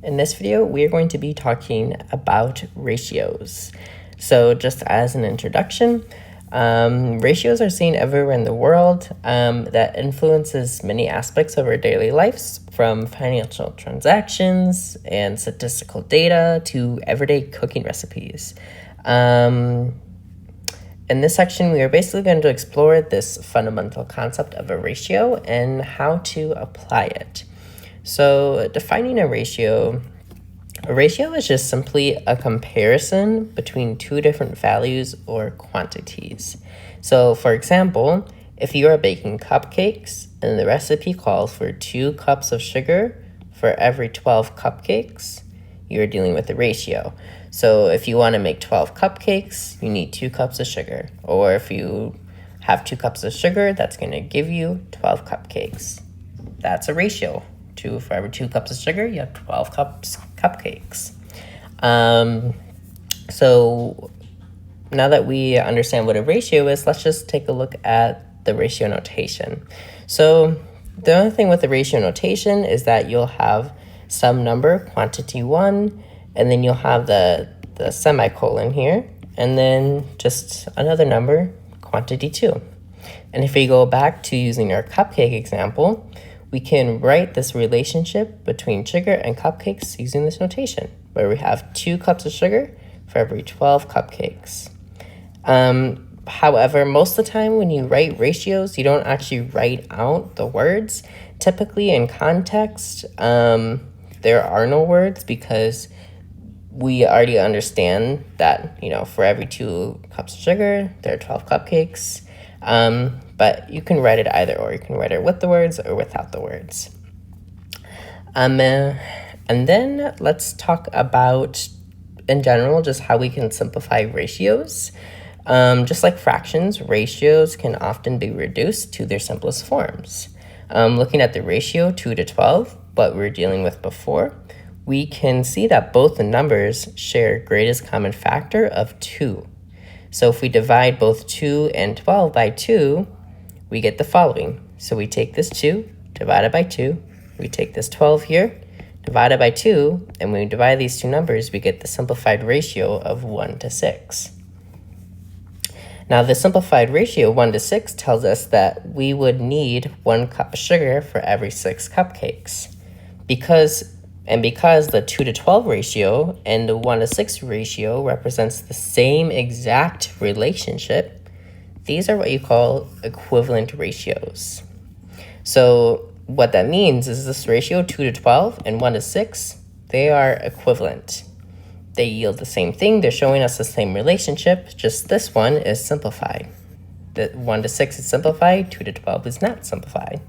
In this video, we are going to be talking about ratios. So just as an introduction, ratios are seen everywhere in the world that influences many aspects of our daily lives, from financial transactions and statistical data to everyday cooking recipes. In this section, we are basically going to explore this fundamental concept of a ratio and how to apply it. So defining a ratio is just simply a comparison between two different values or quantities. So for example, if you are baking cupcakes and the recipe calls for 2 cups of sugar for every 12 cupcakes, you're dealing with a ratio. So if you want to make 12 cupcakes, you need 2 cups of sugar. Or if you have 2 cups of sugar, that's going to give you 12 cupcakes. That's a ratio. For every 2 cups of sugar, you have 12 cupcakes. So now that we understand what a ratio is, let's just take a look at the ratio notation. So the only thing with the ratio notation is that you'll have some number, quantity 1, and then you'll have the semicolon here, and then just another number, quantity 2. And if we go back to using our cupcake example, we can write this relationship between sugar and cupcakes using this notation, where we have 2 cups of sugar for every 12 cupcakes. However, most of the time when you write ratios, you don't actually write out the words. Typically in context, there are no words because we already understand that, for every 2 cups of sugar, there are 12 cupcakes. But you can write it either or. You can write it with the words or without the words. And then let's talk about, in general, just how we can simplify ratios. Just like fractions, ratios can often be reduced to their simplest forms. Looking at the ratio 2 to 12, what we were dealing with before, we can see that both the numbers share greatest common factor of 2. So if we divide both 2 and 12 by 2, we get the following. So we take this 2, divided by 2, we take this 12 here, divided by 2, and when we divide these two numbers, we get the simplified ratio of 1 to 6. Now the simplified ratio 1 to 6 tells us that we would need 1 cup of sugar for every 6 cupcakes. Because the 2 to 12 ratio and the 1 to 6 ratio represents the same exact relationship, these are what you call equivalent ratios. So what that means is this ratio 2 to 12 and 1 to 6, they are equivalent. They yield the same thing. They're showing us the same relationship, just this one is simplified. The 1 to 6 is simplified, 2 to 12 is not simplified.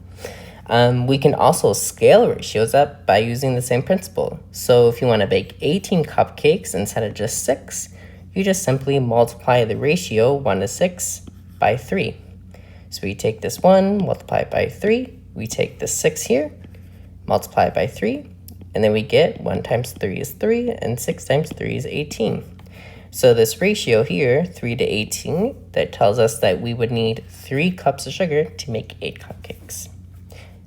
We can also scale ratios up by using the same principle. So if you want to bake 18 cupcakes instead of just 6, you just simply multiply the ratio 1 to 6 by 3. So we take this 1, multiply it by 3, we take this 6 here, multiply it by 3, and then we get 1 times 3 is 3, and 6 times 3 is 18. So this ratio here, 3 to 18, that tells us that we would need 3 cups of sugar to make 8 cupcakes.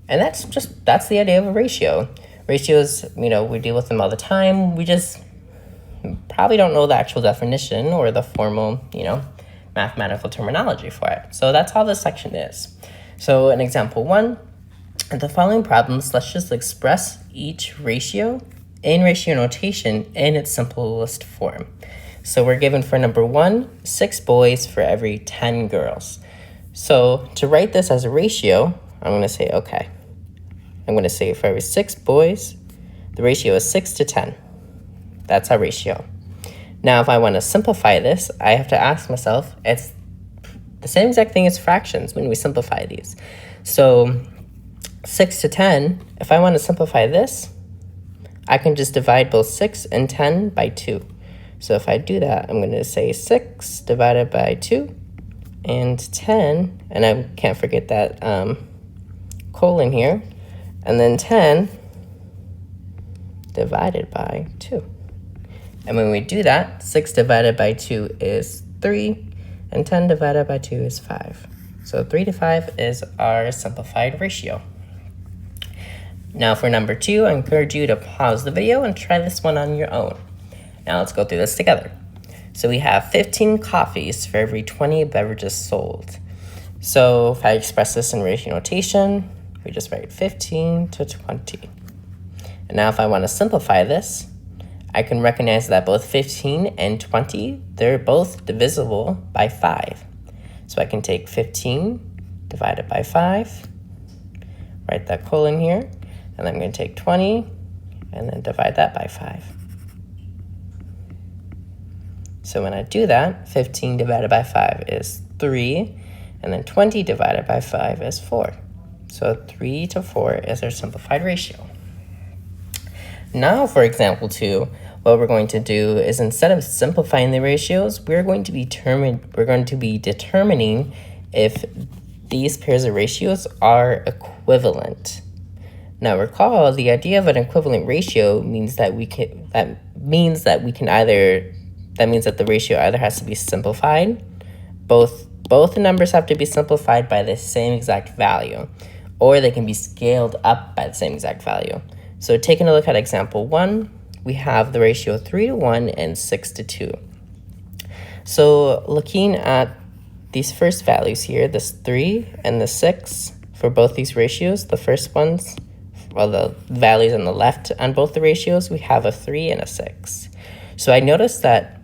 And that's the idea of a ratio. Ratios, we deal with them all the time. We just probably don't know the actual definition or the formal, mathematical terminology for it. So that's all this section is. So in example 1, the following problems, let's just express each ratio in ratio notation in its simplest form. So we're given for number 1, 6 boys for every 10 girls. So to write this as a ratio, I'm going to say, okay, I'm going to say for every 6 boys, the ratio is 6 to 10. That's our ratio. Now, if I want to simplify this, I have to ask myself, it's the same exact thing as fractions when we simplify these. So 6 to 10, if I want to simplify this, I can just divide both 6 and 10 by 2. So if I do that, I'm going to say 6 divided by 2 and 10, and I can't forget that colon here, and then 10 divided by 2. And when we do that, 6 divided by 2 is 3, and 10 divided by 2 is 5. So 3 to 5 is our simplified ratio. Now for number 2, I encourage you to pause the video and try this one on your own. Now let's go through this together. So we have 15 coffees for every 20 beverages sold. So if I express this in ratio notation, we just write 15 to 20. And now if I want to simplify this, I can recognize that both 15 and 20, they're both divisible by 5. So I can take 15 divided by 5, write that colon here, and I'm going to take 20 and then divide that by 5. So when I do that, 15 divided by 5 is 3, and then 20 divided by 5 is 4. So 3 to 4 is our simplified ratio. Now for example 2, what we're going to do is instead of simplifying the ratios, we're going to be determining if these pairs of ratios are equivalent. Now recall, the idea of an equivalent ratio means that the ratio either has to be simplified, both the numbers have to be simplified by the same exact value, or they can be scaled up by the same exact value. So taking a look at example 1, we have the ratio 3 to 1 and 6 to 2. So looking at these first values here, this 3 and the 6, for both these ratios, the first ones, well, the values on the left on both the ratios, we have a 3 and a 6. So I noticed that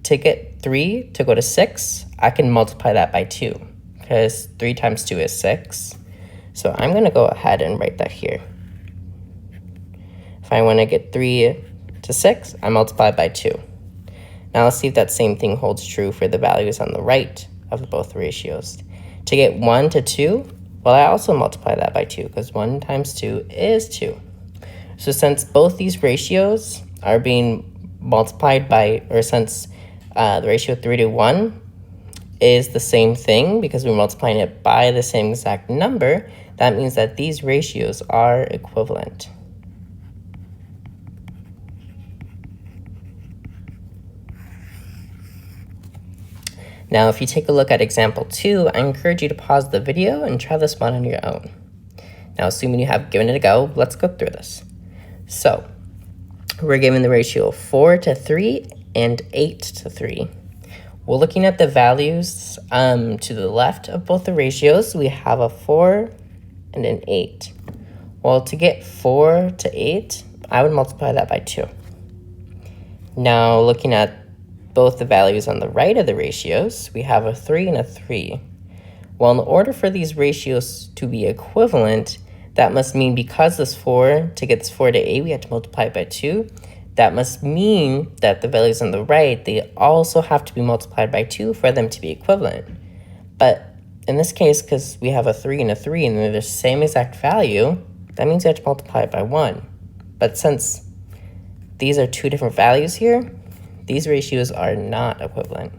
to get 3 to go to 6, I can multiply that by 2, because 3 times 2 is 6. So I'm going to go ahead and write that here. If I want to get 3 to 6, I multiply by 2. Now let's see if that same thing holds true for the values on the right of both ratios. To get 1 to 2, well, I also multiply that by 2, because 1 times 2 is 2. So since both these ratios are being multiplied by, or since the ratio 3 to 1 is the same thing, because we're multiplying it by the same exact number, that means that these ratios are equivalent. Now, if you take a look at example 2, I encourage you to pause the video and try this one on your own. Now, assuming you have given it a go, let's go through this. So, we're given the ratio 4 to 3 and 8 to 3. We're looking at the values to the left of both the ratios. We have a 4 and an 8. Well, to get 4 to 8, I would multiply that by 2. Now, looking at both the values on the right of the ratios, we have a 3 and a 3. Well, in order for these ratios to be equivalent, that must mean because this 4, to get this 4 to 8, we have to multiply it by 2. That must mean that the values on the right, they also have to be multiplied by 2 for them to be equivalent. But in this case, because we have a 3 and a 3 and they're the same exact value, that means we have to multiply it by 1. But since these are two different values here, these ratios are not equivalent.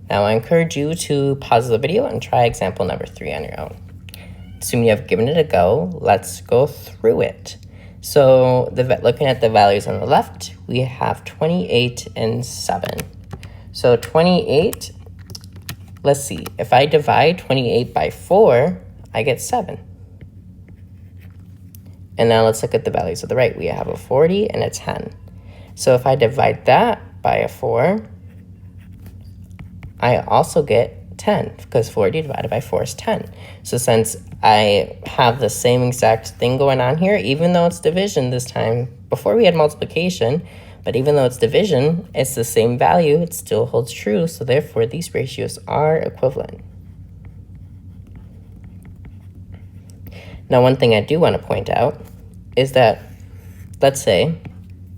Now I encourage you to pause the video and try example number 3 on your own. Assuming you have given it a go, let's go through it. So looking at the values on the left, we have 28 and 7. So 28, let's see, if I divide 28 by 4, I get 7. And now let's look at the values of the right. We have a 40 and a 10. So if I divide that by a 4, I also get 10, because 40 divided by 4 is 10. So since I have the same exact thing going on here, even though it's division this time, before we had multiplication, but even though it's division, it's the same value, it still holds true, so therefore these ratios are equivalent. Now, one thing I do want to point out is that, let's say,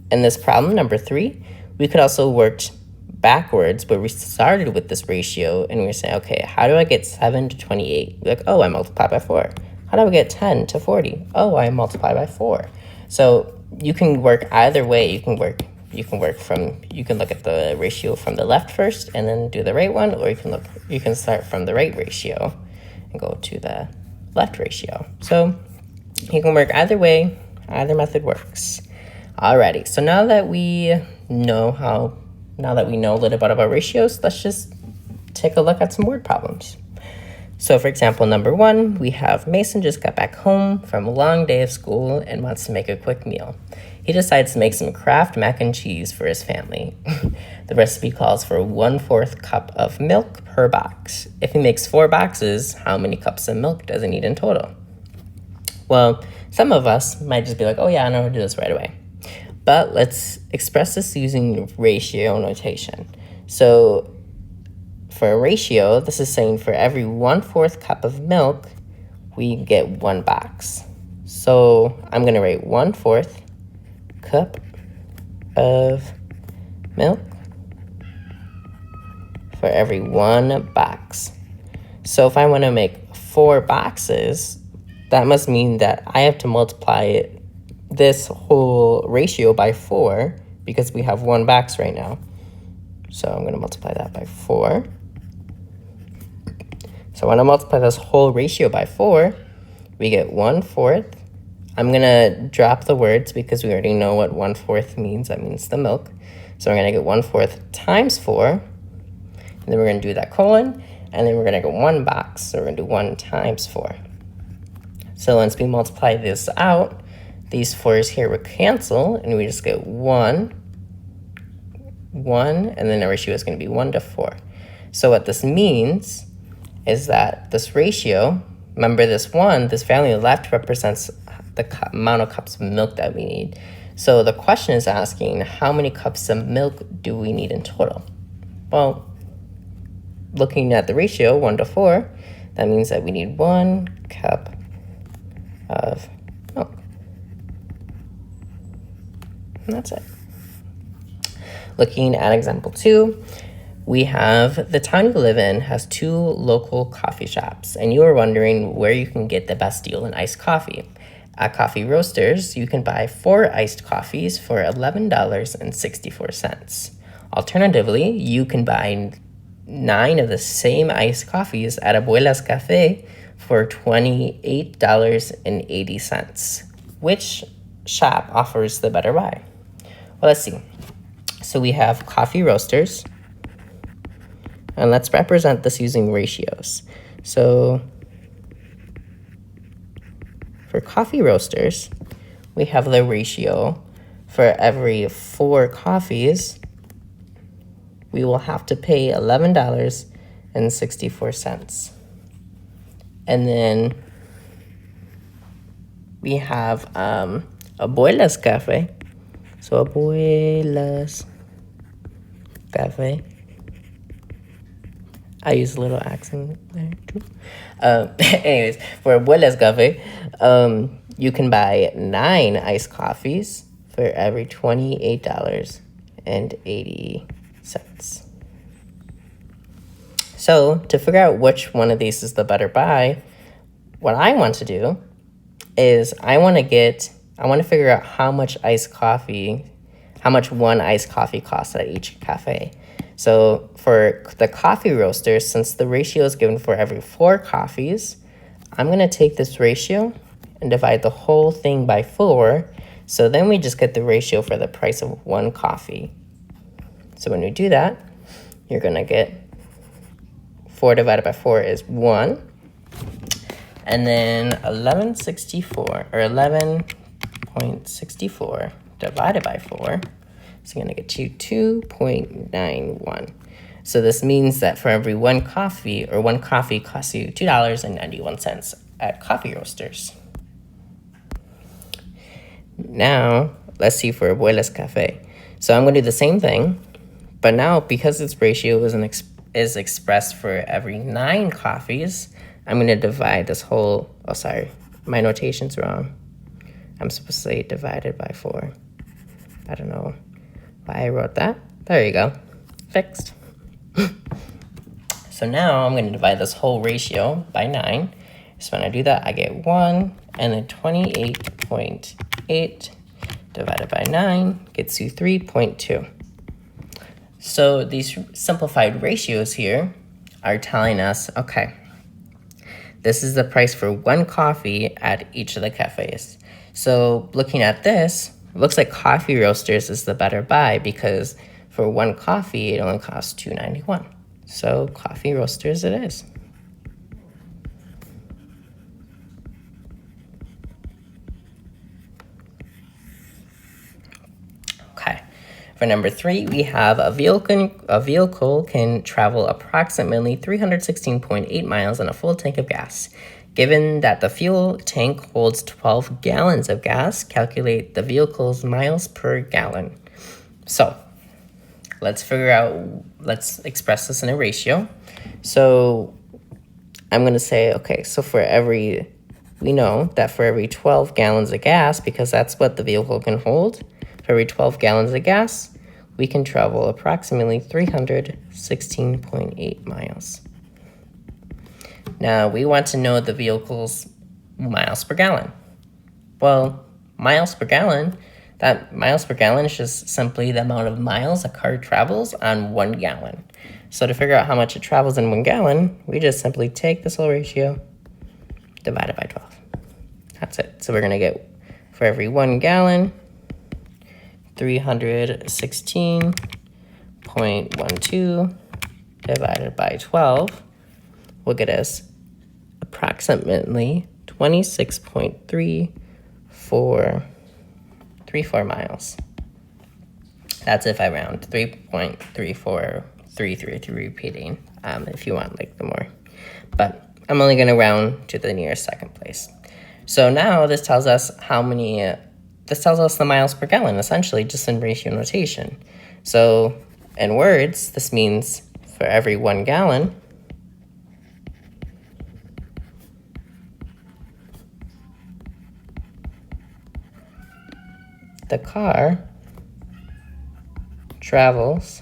in this problem, number 3, we could also work backwards, but we started with this ratio, and we're saying, okay, how do I get 7 to 28? We're like, oh, I multiply by 4. How do I get 10 to 40? Oh, I multiply by 4. So you can work either way. You can look at the ratio from the left first, and then do the right one, or you can start from the right ratio and go to the left ratio. So you can work either way, either method works. Alrighty, so now that we know a little bit about ratios, let's just take a look at some word problems. So for example, number 1, we have Mason just got back home from a long day of school and wants to make a quick meal. He decides to make some Kraft mac and cheese for his family. The recipe calls for 1/4 cup of milk per box. If he makes 4 boxes, how many cups of milk does he need in total? Well, some of us might just be like, oh yeah, I know how to do this right away. But let's express this using ratio notation. So for a ratio, this is saying for every 1/4 cup of milk, we get 1 box. So I'm going to write 1/4 cup of milk for every 1 box. So if I want to make 4 boxes, that must mean that I have to multiply this whole ratio by 4 because we have 1 box right now. So I'm going to multiply that by 4. So when I multiply this whole ratio by 4, we get 1/4. I'm going to drop the words because we already know what 1/4 means. That means the milk. So we're going to get 1/4 times 4. And then we're going to do that colon. And then we're going to get 1 box. So we're going to do 1 times 4. So once we multiply this out, these 4's here will cancel. And we just get 1, 1. And then the ratio is going to be 1/4. So what this means is that this ratio, remember this 1, this value on the left represents the amount of cups of milk that we need. So the question is asking, how many cups of milk do we need in total? Well, looking at the ratio, 1/4, that means that we need 1 cup of milk. And that's it. Looking at example 2, we have the town you live in has 2 local coffee shops, and you are wondering where you can get the best deal in iced coffee. At Coffee Roasters, you can buy 4 iced coffees for $11.64. Alternatively, you can buy 9 of the same iced coffees at Abuela's Cafe for $28.80. Which shop offers the better buy? Well, let's see. So we have Coffee Roasters. And let's represent this using ratios. So for Coffee Roasters, we have the ratio for every 4 coffees, we will have to pay $11.64. And then we have Abuela's Cafe. So Abuela's Cafe. I use a little accent there too. Anyways, for Abuela's Cafe, you can buy 9 iced coffees for every $28.80. So to figure out which one of these is the better buy, what I want to do is I want to figure out how much one iced coffee costs at each cafe. So for the Coffee Roasters, since the ratio is given for every 4 coffees, I'm going to take this ratio and divide the whole thing by 4. So then we just get the ratio for the price of 1 coffee. So when we do that, you're going to get 4 divided by 4 is 1. And then 11.64 divided by 4. So you're going to get you 2.91. So this means that for every 1 coffee, or 1 coffee costs you $2.91 at Coffee Roasters. Now, let's see for Abuela's Cafe. So I'm going to do the same thing, but now because this ratio is expressed for every 9 coffees, I'm going to divide this whole, oh sorry, my notation's wrong. I'm supposed to say divided by 4. I don't know why I wrote that. There you go. Fixed. So now I'm going to divide this whole ratio by 9. So when I do that, I get 1, and then 28.8 divided by 9 gets you 3.2. So these simplified ratios here are telling us, okay, this is the price for 1 coffee at each of the cafes. So looking at this, it looks like Coffee Roasters is the better buy because for 1 coffee, it only costs $2.91. So coffee roasters it is. Okay. For number 3, we have a vehicle can travel approximately 316.8 miles on a full tank of gas. Given that the fuel tank holds 12 gallons of gas, calculate the vehicle's miles per gallon. So let's express this in a ratio. So I'm going to say, okay, so we know that for every 12 gallons of gas, because that's what the vehicle can hold, for every 12 gallons of gas, we can travel approximately 316.8 miles. Now, we want to know the vehicle's miles per gallon. Well, miles per gallon is just simply the amount of miles a car travels on 1 gallon. So to figure out how much it travels in 1 gallon, we just simply take this whole ratio, divide it by 12. That's it. So we're going to get, for every 1 gallon, 316.12 divided by 12 will get us approximately 26.3434 miles. That's if I round, 3.34333 repeating, if you want like the more. But I'm only going to round to the nearest second place. So now this tells us the miles per gallon, essentially, just in ratio notation. So in words, this means for every 1 gallon, the car travels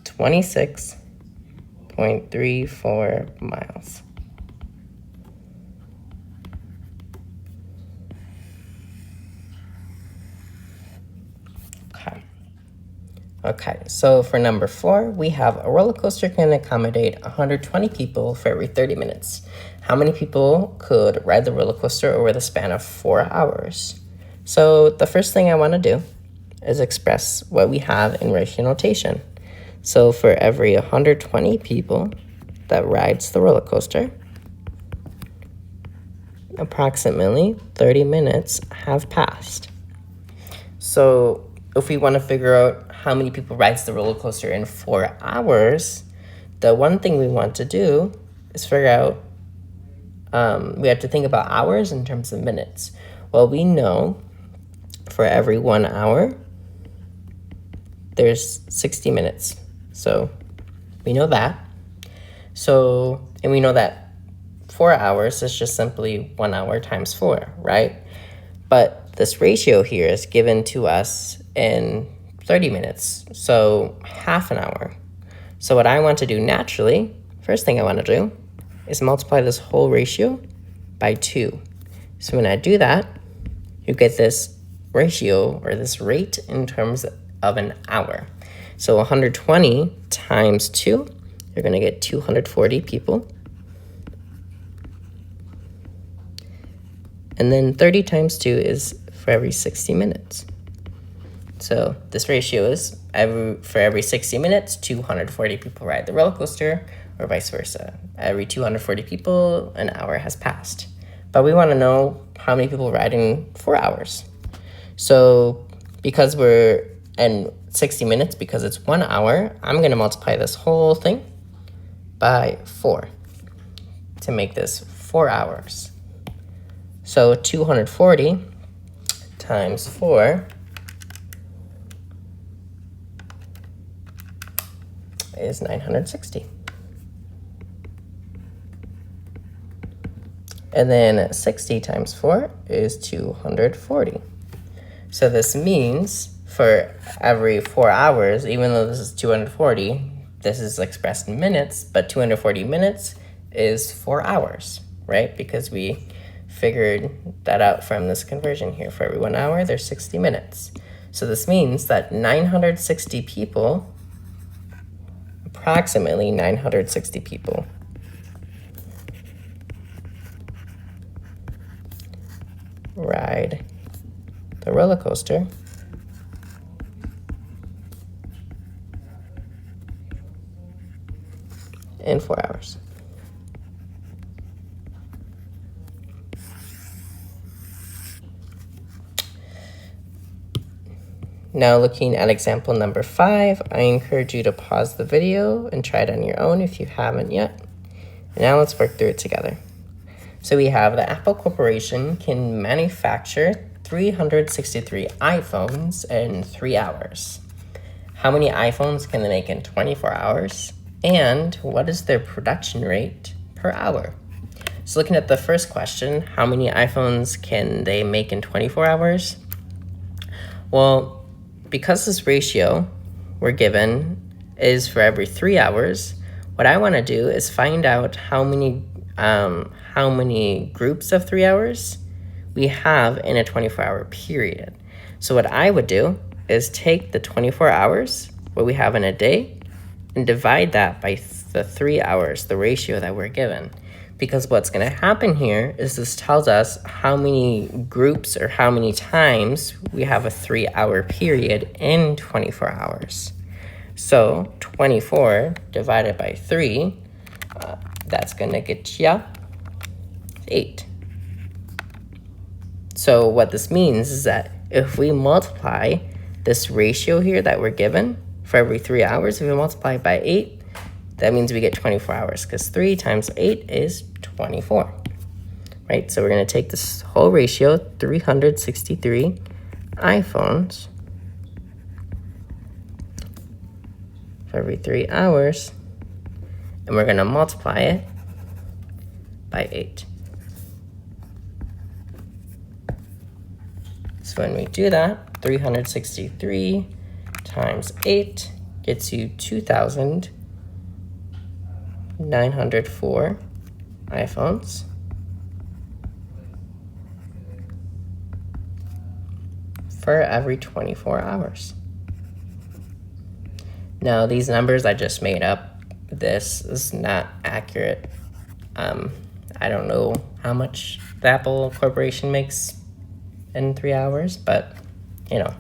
26.34 miles. Okay, so for number 4, we have a roller coaster can accommodate 120 people for every 30 minutes. How many people could ride the roller coaster over the span of 4 hours? So the first thing I want to do is express what we have in ratio notation. So for every 120 people that rides the roller coaster, approximately 30 minutes have passed. So if we want to figure out how many people rides the roller coaster in 4 hours, the one thing we want to do is figure out, we have to think about hours in terms of minutes. Well, we know for every 1 hour, there's 60 minutes. So we know that. So, and we know that 4 hours is just simply 1 hour times 4, right? But this ratio here is given to us in 30 minutes, so half an hour. So what I want to do naturally, first thing I want to do is multiply this whole ratio by 2. So when I do that, you get this ratio or this rate in terms of an hour. So 120 times 2, you're going to get 240 people. And then 30 times 2 is for every 60 minutes. So this ratio is for every 60 minutes, 240 people ride the roller coaster, or vice versa. Every 240 people, an hour has passed. But we want to know how many people ride in 4 hours. So because we're in 60 minutes, because it's 1 hour, I'm going to multiply this whole thing by 4 to make this 4 hours. So 240 times 4 is 960. And then 60 times 4 is 240. So this means for every 4 hours, even though this is 240, this is expressed in minutes, but 240 minutes is 4 hours, right? Because we figured that out from this conversion here. For every 1 hour, there's 60 minutes. So this means that 960 people, approximately 960 people, ride the roller coaster in 4 hours. Now looking at example number 5, I encourage you to pause the video and try it on your own if you haven't yet. Now let's work through it together. So we have the Apple Corporation can manufacture 363 iPhones in 3 hours. How many iPhones can they make in 24 hours? And what is their production rate per hour? So looking at the first question, how many iPhones can they make in 24 hours? Well, because this ratio we're given is for every 3 hours, what I want to do is find out how many groups of 3 hours we have in a 24-hour period. So what I would do is take the 24 hours, what we have in a day, and divide that by the 3 hours, the ratio that we're given. Because what's going to happen here is this tells us how many groups or how many times we have a 3-hour period in 24 hours. So 24 divided by 3, that's going to get you 8. So what this means is that if we multiply this ratio here that we're given for every 3 hours, if we multiply it by 8, that means we get 24 hours because 3 times 8 is 24, right? So we're going to take this whole ratio, 363 iPhones for every 3 hours, and we're going to multiply it by 8. So when we do that, 363 times 8 gets you 2,904 iPhones for every 24 hours. Now, these numbers I just made up. This is not accurate. I don't know how much the Apple Corporation makes in 3 hours, but, you know,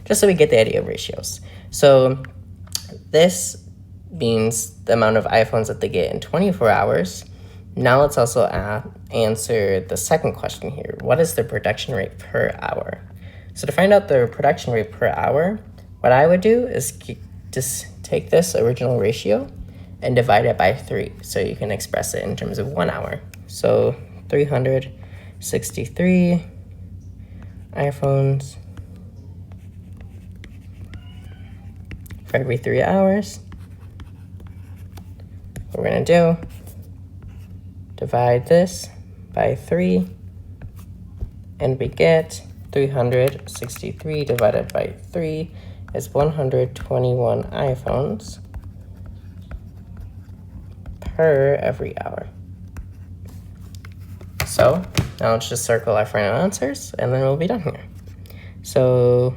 just so we get the idea of ratios. So this means the amount of iPhones that they get in 24 hours. Now let's also answer the second question here. What is the production rate per hour? So to find out the production rate per hour, what I would do is just take this original ratio and divide it by 3. So you can express it in terms of 1 hour. So 363 iPhones for every 3 hours. What we're going to do, divide this by 3, and we get 363 divided by 3 is 121 iPhones per every hour. So now let's just circle our final answers, and then we'll be done here. So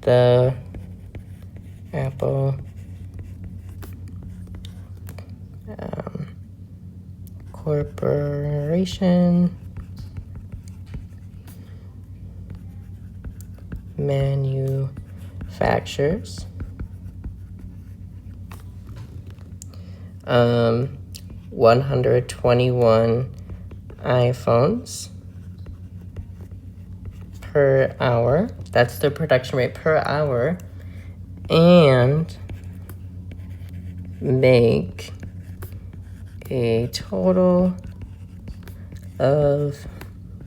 the Apple Corporation manufactures 121 iPhones per hour. That's the production rate per hour. And make a total of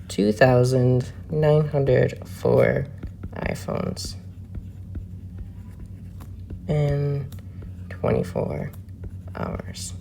2,904 iPhones in 24 hours.